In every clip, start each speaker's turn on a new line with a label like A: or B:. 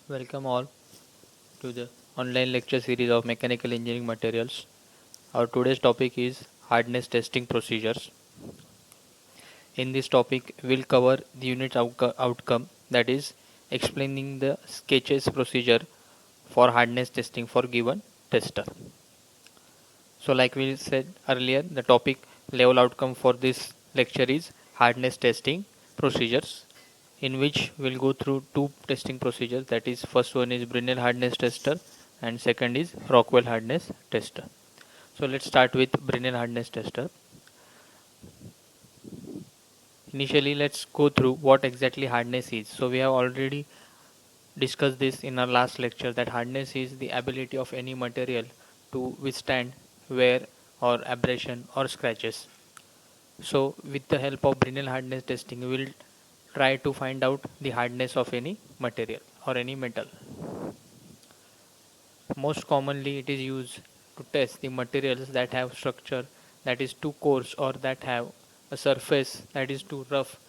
A: Welcome all to the online lecture series of mechanical engineering materials. Our today's topic is hardness testing procedures. In this topic, we'll cover the unit outcome, that is explaining the sketches procedure for hardness testing for given tester. So like we said earlier, the topic level outcome for this lecture is hardness testing procedures, in which we'll go through two testing procedures, that is first one is Brinell hardness tester and second is Rockwell hardness tester. So let's start with Brinell hardness tester. Initially let's go through what exactly hardness is. So we have already discussed this in our last lecture, that hardness is the ability of any material to withstand wear or abrasion or scratches. So with the help of Brinell hardness testing, we will try to find out the hardness of any material or any metal. Most commonly it is used to test the materials that have structure that is too coarse or that have a surface that is too rough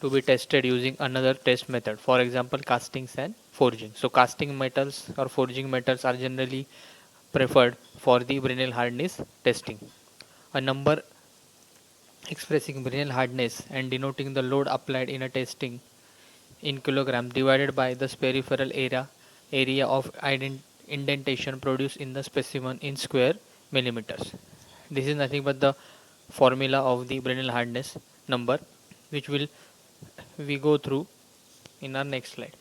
A: to be tested using another test method. For example, castings and forging. So casting metals or forging metals are generally preferred for the Brinell hardness testing. A number expressing Brinell hardness and denoting the load applied in a testing in kilogram divided by the peripheral area of indentation produced in the specimen in square millimeters. This is nothing but the formula of the Brinell hardness number, which will we go through in our next slide.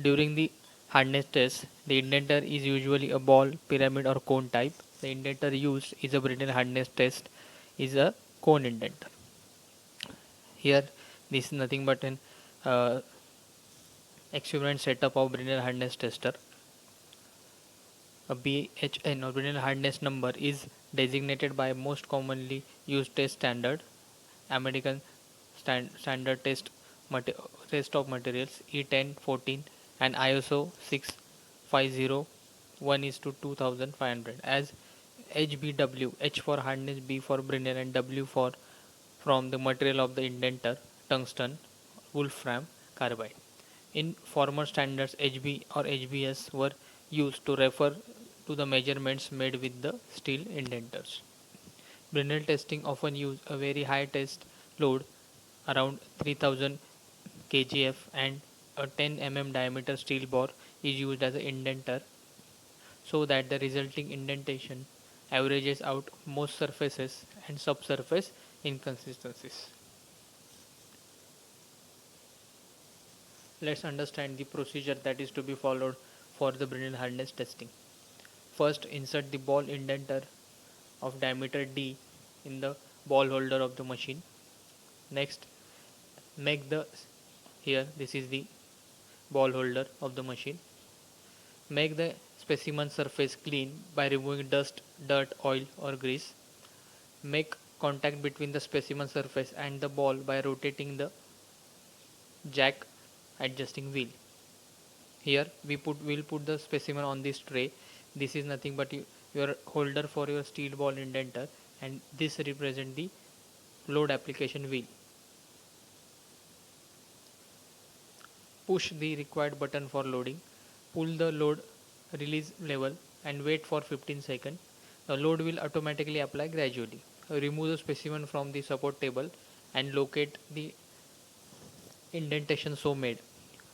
A: During the hardness test, the indenter is usually a ball, pyramid or cone type. The indenter used is a Brinell hardness test is a cone indenter. Here this is nothing but an uh, experiment setup of Brinell hardness tester. A BHN or Brinell hardness number is designated by most commonly used test standard, American standard test of materials E1014 and ISO 650 is to 2500 as HBW, H for hardness, B for Brinell and W for from the material of the indenter, tungsten, wolfram, carbide. In former standards, HB or HBS were used to refer to the measurements made with the steel indenters. Brinell testing often use a very high test load, around 3000 kgf, and a 10 diameter steel bore is used as an indenter, so that the resulting indentation averages out most surfaces and subsurface inconsistencies. Let's understand the procedure that is to be followed for the Brinell hardness testing. First, insert the ball indenter of diameter D in the ball holder of the machine. Next, make the here this is the ball holder of the machine. Make the specimen surface clean by removing dust, dirt, oil or grease. Make contact between the specimen surface and the ball by rotating the jack adjusting wheel. Here we will put the specimen on this tray. This is nothing but your holder for your steel ball indenter, and this represent the load application wheel. Push the required button for loading. Pull the load release level and wait for 15 seconds. The load will automatically apply gradually. Remove the specimen from the support table and locate the indentation so made.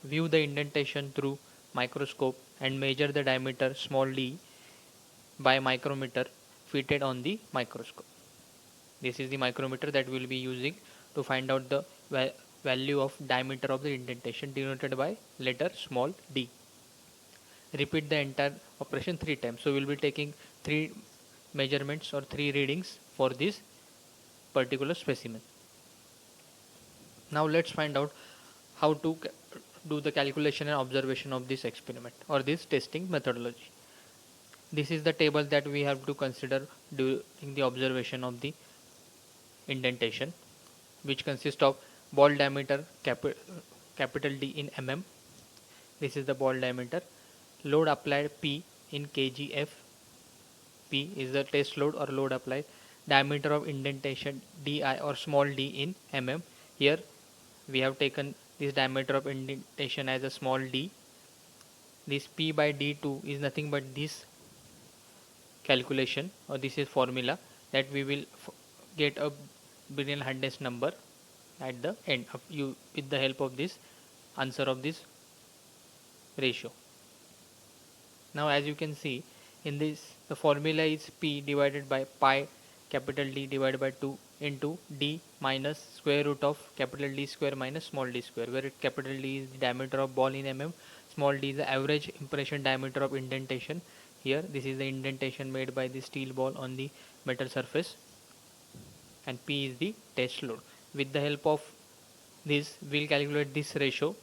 A: View the indentation through microscope and measure the diameter small d by micrometer fitted on the microscope. This is the micrometer that we will be using to find out the value of diameter of the indentation, denoted by letter small d. Repeat the entire operation 3 times. So we will be taking 3 measurements or 3 readings for this particular specimen. Now let's find out how to do the calculation and observation of this experiment or this testing methodology. This is the table that we have to consider during the observation of the indentation, which consists of ball diameter capital D in mm. This is the ball diameter. Load applied P in kgf. P is the test load or load applied. Diameter of indentation di or small d in mm. Here we have taken this diameter of indentation as a small d. this P by D2 is nothing but this calculation, or this is formula that we will get a Brinell hardness number at the end of you with the help of this answer of this ratio. Now as you can see in this, the formula is P divided by pi capital D divided by 2 into D minus square root of capital D square minus small d square, where capital D is the diameter of ball in mm, small d is the average impression diameter of indentation. Here this is the indentation made by the steel ball on the metal surface, and P is the test load. With the help of this we'll calculate this ratio,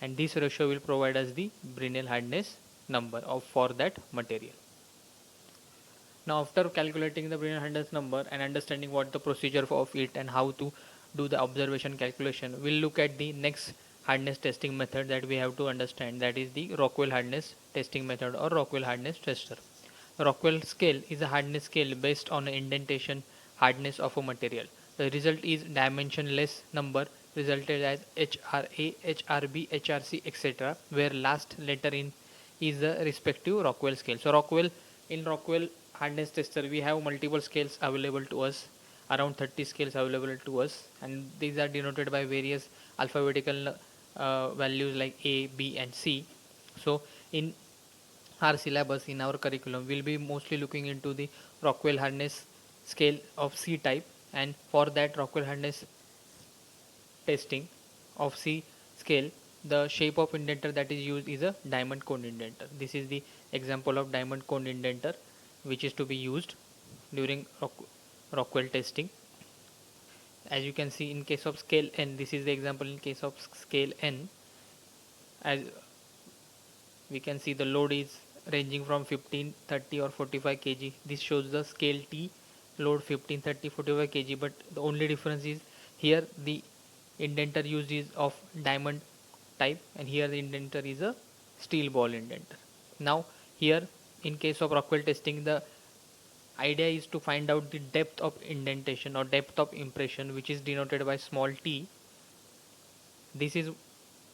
A: and this ratio will provide us the Brinell hardness number of for that material. Now after calculating the Brinell hardness number and understanding what the procedure of it and how to do the observation calculation, we'll look at the next hardness testing method that we have to understand, that is the Rockwell hardness testing method or Rockwell hardness tester. The Rockwell scale is a hardness scale based on the indentation hardness of a material. The result is dimensionless number resulted as HRA, HRB, HRC, etc., where last letter in is the respective Rockwell scale. So Rockwell hardness tester we have multiple scales available to us, around 30 scales available to us, and these are denoted by various alphabetical values like A, B, and C. So in our syllabus, in our curriculum, we'll be mostly looking into the Rockwell hardness scale of C type, and for that Rockwell hardness testing of C scale, the shape of indenter that is used is a diamond cone indenter. This is the example of diamond cone indenter which is to be used during Rockwell testing. As you can see in case of scale N, this is the example in case of scale N. As we can see, the load is ranging from 15, 30 or 45 kg. This shows the scale T load 15, 30, 45 kg, but the only difference is here the indenter used is of diamond type, and here the indenter is a steel ball indenter. Now here in case of Rockwell testing, the idea is to find out the depth of indentation or depth of impression, which is denoted by small t. This is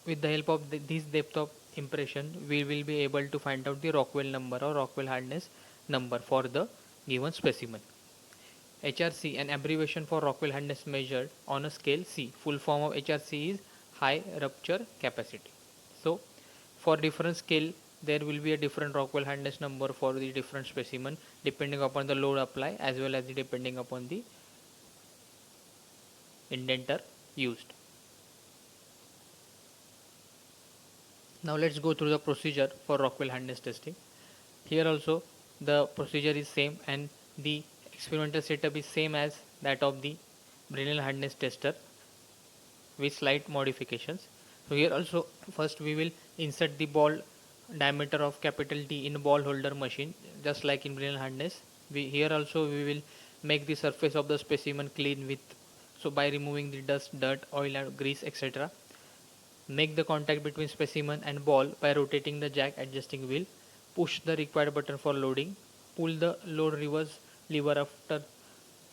A: with the help of this depth of impression we will be able to find out the Rockwell number or Rockwell hardness number for the given specimen. HRC, an abbreviation for Rockwell hardness measured on a scale C. Full form of HRC is high rupture capacity. So for different scale there will be a different Rockwell hardness number for the different specimen depending upon the load applied as well as depending upon the indenter used. Now let's go through the procedure for Rockwell hardness testing. Here also the procedure is same and the experimental setup is same as that of the Brinell hardness tester with slight modifications. So here also first we will insert the ball diameter of capital D in ball holder machine, just like in Brinell hardness. Here also we will make the surface of the specimen clean with, so by removing the dust, dirt, oil and grease, etc. Make the contact between specimen and ball by rotating the jack adjusting wheel. Push the required button for loading. Pull the load reverse lever after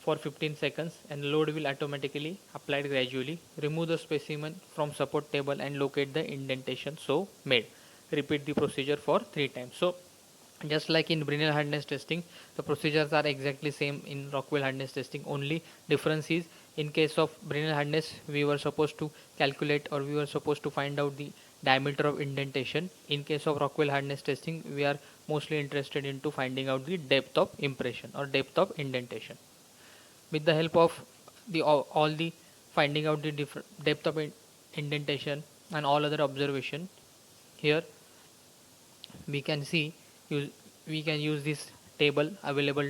A: for 15 seconds and load will automatically applied gradually. Remove the specimen from support table and locate the indentation so made. Repeat the procedure for 3 times. So just like in Brinell hardness testing, the procedures are exactly same in Rockwell hardness testing. Only difference is in case of Brinell hardness we were supposed to calculate or we were supposed to find out the diameter of indentation. In case of Rockwell hardness testing we are mostly interested into finding out the depth of impression or depth of indentation. With the help of the all the finding out the different depth of indentation and all other observation, here we can see we can use this table available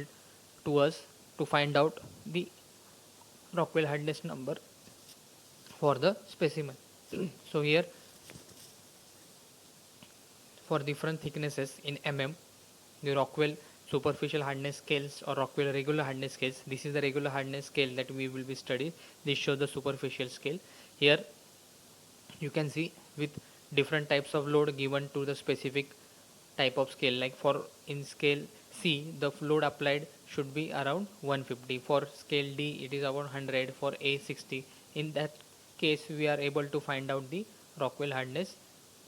A: to us to find out the Rockwell hardness number for the specimen. So here for different thicknesses in mm, the Rockwell superficial hardness scales or Rockwell regular hardness scales. This is the regular hardness scale that we will be studying. This shows the superficial scale. Here you can see with different types of load given to the specific type of scale, like for in scale C the load applied should be around 150, for scale D it is around 100, for A 60. In that case we are able to find out the Rockwell hardness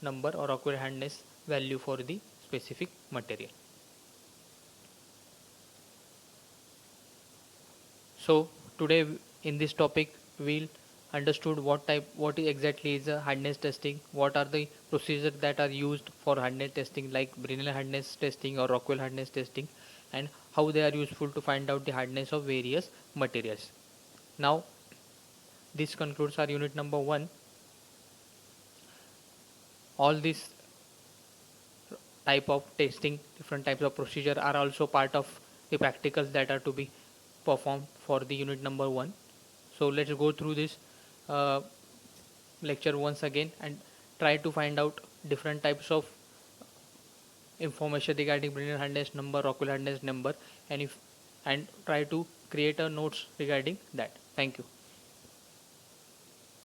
A: number or Rockwell hardness value for the specific material. So today in this topic we'll understood what exactly is a hardness testing, what are the procedures that are used for hardness testing like Brinell hardness testing or Rockwell hardness testing, and how they are useful to find out the hardness of various materials. Now this concludes our unit number 1. All these type of testing, different types of procedure are also part of the practicals that are to be performed for the unit number 1. So let's go through this uh, lecture once again and try to find out different types of information regarding Brinell hardness number, Rockwell hardness number, and try to create a notes regarding that. Thank you.